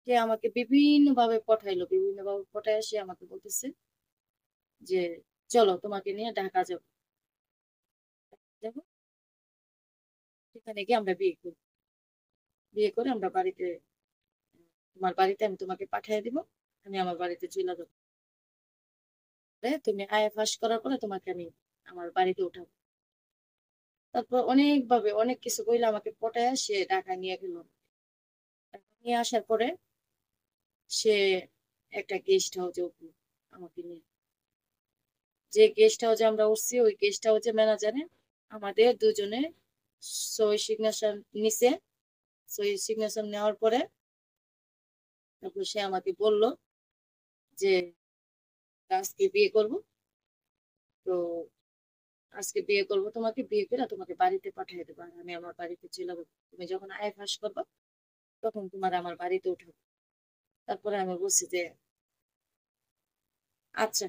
সে আমাকে বিভিন্ন ভাবে পটাইলো, বিভিন্ন ভাবে পটায় সে আমাকে বলতেছে যে চলো তোমাকে নিয়ে ঢাকা যাবো। যাবো, সেখানে গিয়ে আমরা বিয়ে করবো। বিয়ে করে আমরা বাড়িতে, তোমার বাড়িতে আমি তোমাকে পাঠিয়ে দিব, আমি আমার বাড়িতে চলে যাবো। তুমি আয়া পাস করার পরে তোমাকে আমি আমার বাড়িতে উঠাবো। তারপর অনেক ভাবে অনেক কিছু কইলে আমাকে পটায় সে ঢাকা নিয়ে গেল। ঢাকা নিয়ে আসার পরে সে একটা গেস্ট হাউসে উঠলো আমাকে নিয়ে। যে গেস্ট হাউসে আমরা উঠছি ওই গেস্ট হাউসে ম্যানেজারে আমাদের দুজনে সই সিগনেচার নিছে। সই সিগনেচার নেওয়ার পরে তারপর সে আমাকে বলল যে আজকে বিয়ে করব। তো আজকে বিয়ে করবো, তোমাকে বিয়ে করে তোমাকে বাড়িতে পাঠিয়ে দেবো, আর আমি আমার বাড়িতে চলে যাবো। তুমি যখন আয় ফাঁস করবো তখন তোমার আমার বাড়িতে উঠাবো। তারপরে আমি বলছি যে আচ্ছা।